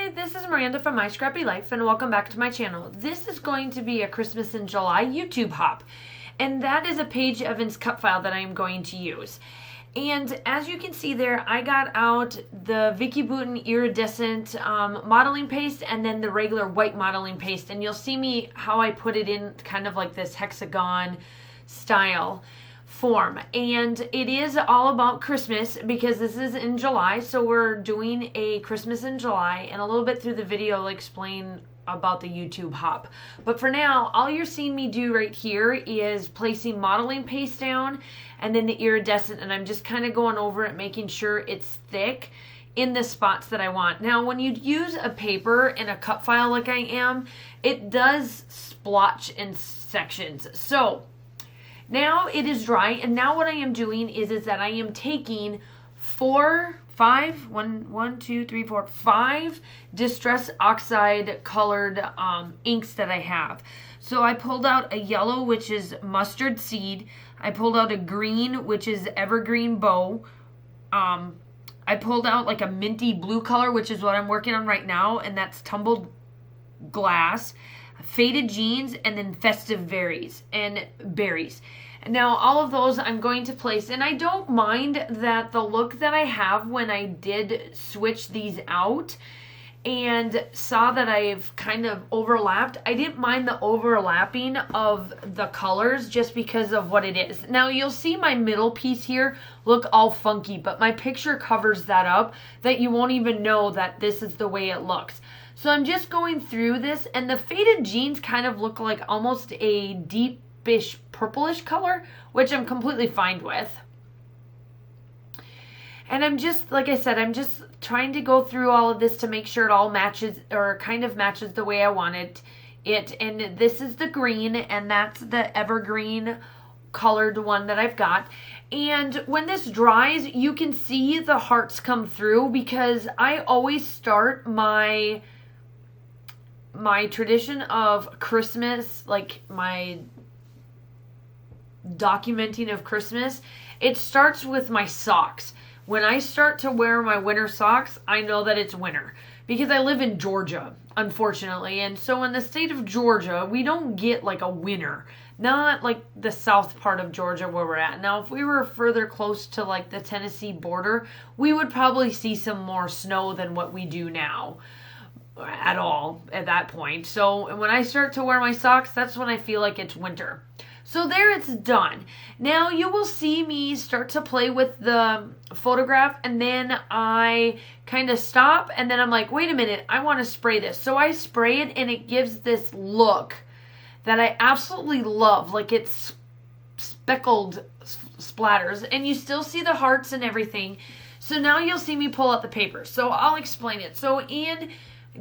Hi, this is Miranda from My Scrappy Life, and welcome back to my channel. This is going to be a Christmas in July YouTube hop, and that is a Paige Evans cut file that I am going to use. And as you can see there, I got out the Vicki Boutin iridescent modeling paste and then the regular white modeling paste, and you'll see me how I put it in kind of like this hexagon style form. And it is all about Christmas because this is in July, so we're doing a Christmas in July, and a little bit through the video I'll explain about the YouTube hop. But for now, all you're seeing me do right here is placing modeling paste down and then the iridescent, and I'm just kind of going over it, making sure it's thick in the spots that I want. Now, when you use a paper in a cut file like I am, it does splotch in sections. So now it is dry, and now what I am doing is that I am taking five Distress Oxide colored inks that I have. So I pulled out a yellow, which is Mustard Seed. I pulled out a green, which is Evergreen Bow. I pulled out like a minty blue color, which is what I'm working on right now, and that's Tumbled Glass, Faded Jeans, and then Festive Berries. Now, all of those I'm going to place, and I don't mind that the look that I have when I did switch these out and saw that I've kind of overlapped. I didn't mind the overlapping of the colors just because of what it is. Now, you'll see my middle piece here look all funky, but my picture covers that up that you won't even know that this is the way it looks. So I'm just going through this, and the faded jeans kind of look like almost a deepish purplish color, which I'm completely fine with. And I'm just, like I said, I'm just trying to go through all of this to make sure it all matches, or kind of matches the way I wanted it. And this is the green, and that's the evergreen colored one that I've got. And when this dries, you can see the hearts come through, because I always start my tradition of Christmas, like my documenting of Christmas, it starts with my socks. When I start to wear my winter socks, I know that it's winter, because I live in Georgia, unfortunately. And so in the state of Georgia, we don't get like a winter, not like the south part of Georgia where we're at. Now, if we were further close to like the Tennessee border, we would probably see some more snow than what we do now at all at that point. So when I start to wear my socks, that's when I feel like it's winter. So there, it's done. Now you will see me start to play with the photograph, and then I kind of stop, and then I'm like, wait a minute, I want to spray this. So I spray it, and it gives this look that I absolutely love. Like it's speckled splatters, and you still see the hearts and everything. So now you'll see me pull out the paper. So I'll explain it. So in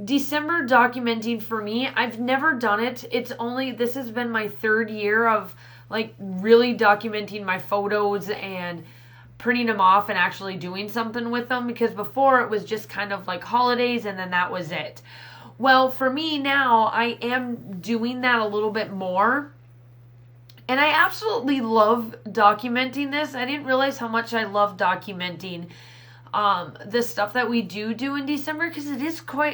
December documenting for me, I've never done it. This has been my third year of like really documenting my photos and printing them off and actually doing something with them, because before it was just kind of like holidays and then that was it. Well, for me now, I am doing that a little bit more, and I absolutely love documenting this. I didn't realize how much I love documenting the stuff that we do in December, because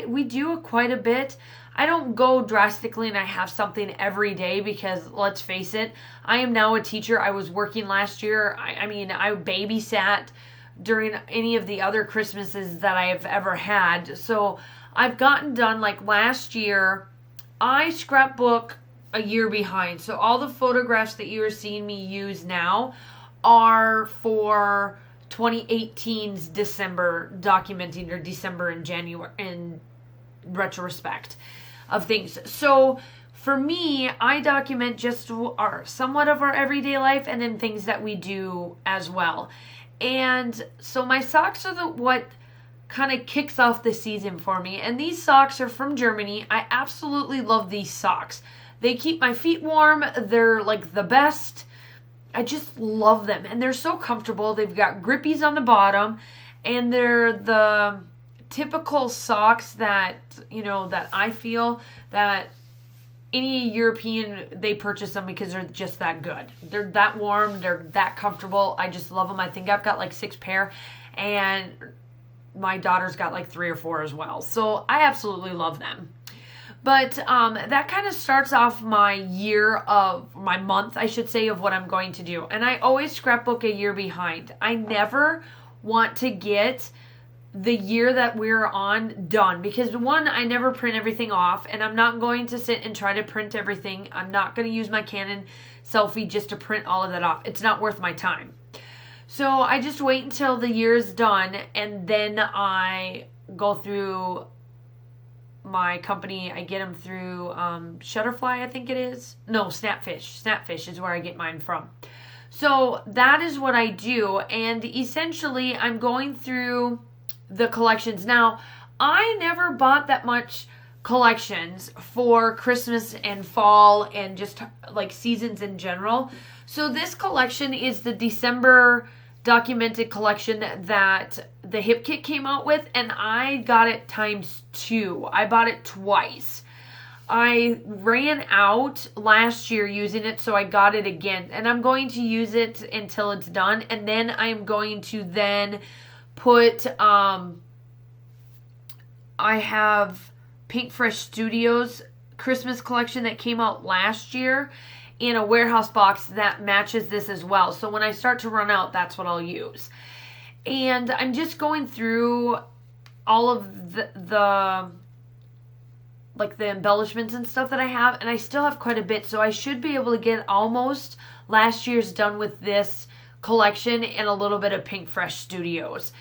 we do quite a bit. I don't go drastically and I have something every day, because let's face it, I am now a teacher. I was working last year. I babysat during any of the other Christmases that I have ever had. So I've gotten done, like last year, I scrapbook a year behind. So all the photographs that you are seeing me use now are for 2018's December documenting, or December and January in retrospect of things. So for me, I document just somewhat of our everyday life, and then things that we do as well. And so my socks are what kind of kicks off the season for me. And these socks are from Germany. I absolutely love these socks. They keep my feet warm. They're like the best. I just love them, and they're so comfortable. They've got grippies on the bottom, and they're the typical socks that, that I feel that any European, they purchase them because they're just that good. They're that warm, they're that comfortable. I just love them. I think I've got like 6 pair, and my daughter's got like 3 or 4 as well. So I absolutely love them. But that kind of starts off my month, I should say, of what I'm going to do. And I always scrapbook a year behind. I never want to get the year that we're on done, because one, I never print everything off, and I'm not going to sit and try to print everything. I'm not going to use my Canon selfie just to print all of that off. It's not worth my time. So I just wait until the year is done, and then I go through my company. I get them through Shutterfly, I think it is. No, Snapfish. Snapfish is where I get mine from. So that is what I do, and essentially I'm going through the collections. Now, I never bought that much collections for Christmas and fall and just like seasons in general. So this collection is the December documented collection that the Hip Kit came out with, and I got it ×2. I bought it twice. I ran out last year using it, so I got it again, and I'm going to use it until it's done, and then I'm going to then put I have Pink Fresh Studios Christmas collection that came out last year in a warehouse box that matches this as well. So when I start to run out, that's what I'll use. And I'm just going through all of the like the embellishments and stuff that I have, and I still have quite a bit, so I should be able to get almost last year's done with this collection and a little bit of Pink Fresh Studios.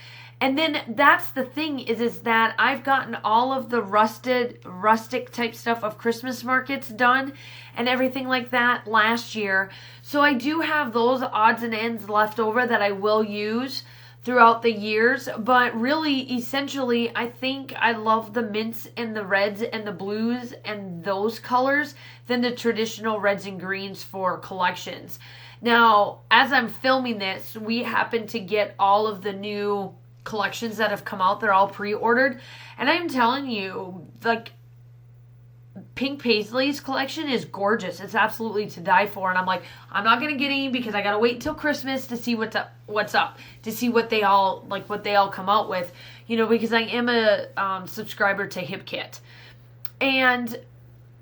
And then that's the thing is that I've gotten all of the rustic type stuff of Christmas markets done and everything like that last year. So I do have those odds and ends left over that I will use throughout the years. But really, essentially, I think I love the mints and the reds and the blues and those colors than the traditional reds and greens for collections. Now, as I'm filming this, we happen to get all of the new collections that have come out. They're all pre-ordered, and I'm telling you, like, Pink Paisley's collection is gorgeous. It's absolutely to die for, and I'm like, I'm not gonna get any because I gotta wait until Christmas to see what's up, to see what they all come out with, you know, because I am a subscriber to Hip Kit. And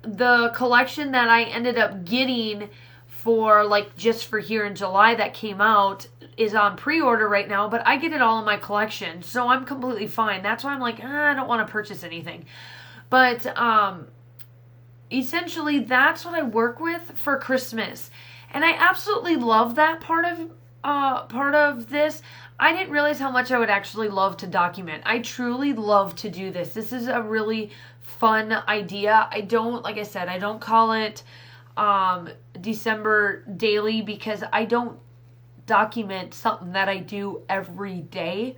the collection that I ended up getting for like just for here in July that came out is on pre-order right now, but I get it all in my collection, so I'm completely fine. That's why I'm like, I don't want to purchase anything. But essentially that's what I work with for Christmas, and I absolutely love that part of this. I didn't realize how much I would actually love to document. I truly love to do this. This is a really fun idea. I don't, like I said, I don't call it December daily because I don't document something that I do every day.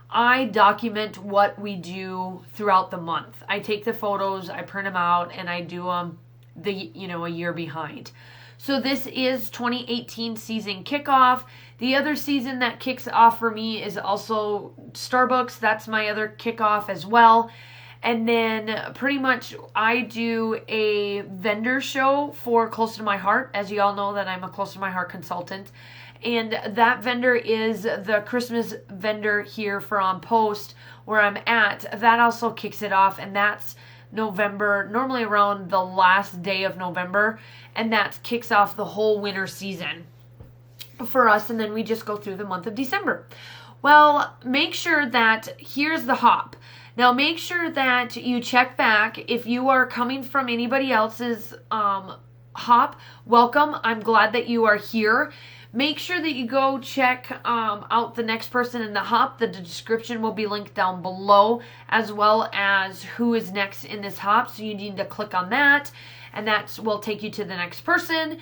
I document what we do throughout the month. I take the photos, I print them out, and I do them a year behind. So this is 2018 season kickoff. The other season that kicks off for me is also Starbucks. That's my other kickoff as well. And then pretty much I do a vendor show for Close to My Heart. As you all know that I'm a Close to My Heart consultant. And that vendor is the Christmas vendor here from Post where I'm at. That also kicks it off, and that's November, normally around the last day of November. And that kicks off the whole winter season for us. And then we just go through the month of December. Well, make sure that here's the hop. Now, make sure that you check back if you are coming from anybody else's hop. Welcome. I'm glad that you are here. Make sure that you go check out the next person in the hop. The description will be linked down below, as well as who is next in this hop. So you need to click on that, and that will take you to the next person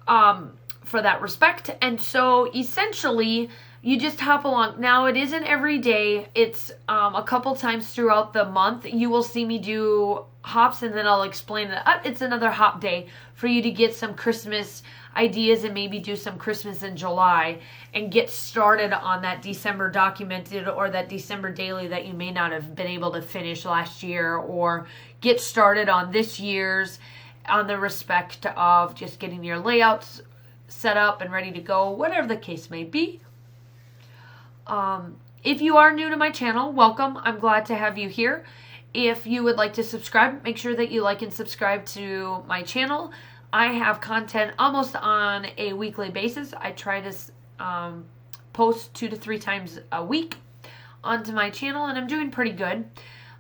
for that respect. And so essentially, you just hop along. Now, it isn't every day. It's a couple times throughout the month. You will see me do hops, and then I'll explain that it's another hop day for you to get some Christmas ideas and maybe do some Christmas in July and get started on that December documented or that December daily that you may not have been able to finish last year, or get started on this year's on the respect of just getting your layouts set up and ready to go, whatever the case may be. If you are new to my channel, welcome. I'm glad to have you here. If you would like to subscribe, make sure that you like and subscribe to my channel. I have content almost on a weekly basis. I try to post 2 to 3 times a week onto my channel, and I'm doing pretty good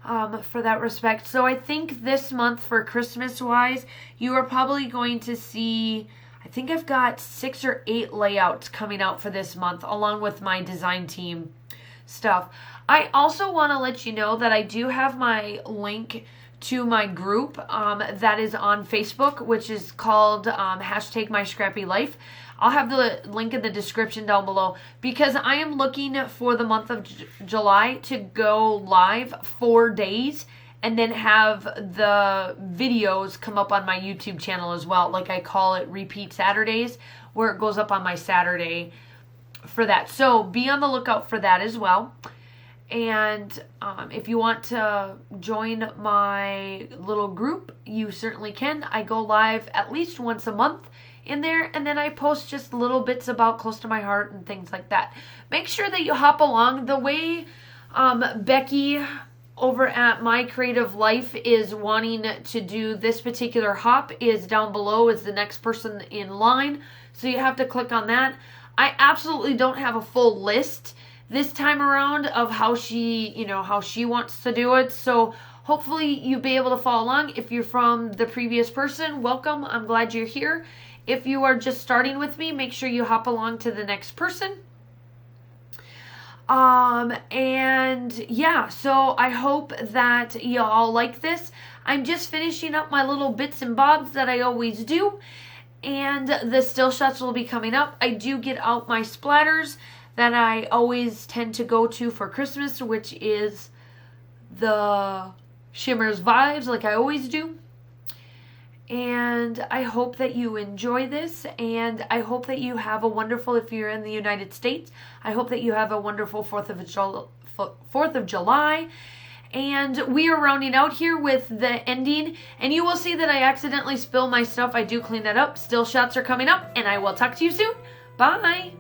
for that respect. So I think this month for Christmas wise, you are probably going to see, I think I've got 6 or 8 layouts coming out for this month along with my design team stuff. I also want to let you know that I do have my link to my group that is on Facebook, which is called #MyScrappyLife. I'll have the link in the description down below, because I am looking for the month of July to go live 4 days and then have the videos come up on my YouTube channel as well. Like I call it Repeat Saturdays, where it goes up on my Saturday for that. So be on the lookout for that as well. And if you want to join my little group, you certainly can. I go live at least once a month in there, and then I post just little bits about close to my heart and things like that. Make sure that you hop along. The way Becky over at My Creative Life is wanting to do this particular hop is down below is the next person in line, so you have to click on that. I absolutely don't have a full list this time around of how she wants to do it. So hopefully you'll be able to follow along. If you're from the previous person, welcome. I'm glad you're here. If you are just starting with me, make sure you hop along to the next person. And yeah, so I hope that y'all like this. I'm just finishing up my little bits and bobs that I always do. And the still shots will be coming up. I do get out my splatters that I always tend to go to for Christmas, which is the Shimmers Vibes, like I always do. And I hope that you enjoy this, and I hope that you have a wonderful, if you're in the United States, I hope that you have a wonderful 4th of July. And we are rounding out here with the ending, and you will see that I accidentally spill my stuff. I do clean that up. Still shots are coming up, and I will talk to you soon. Bye.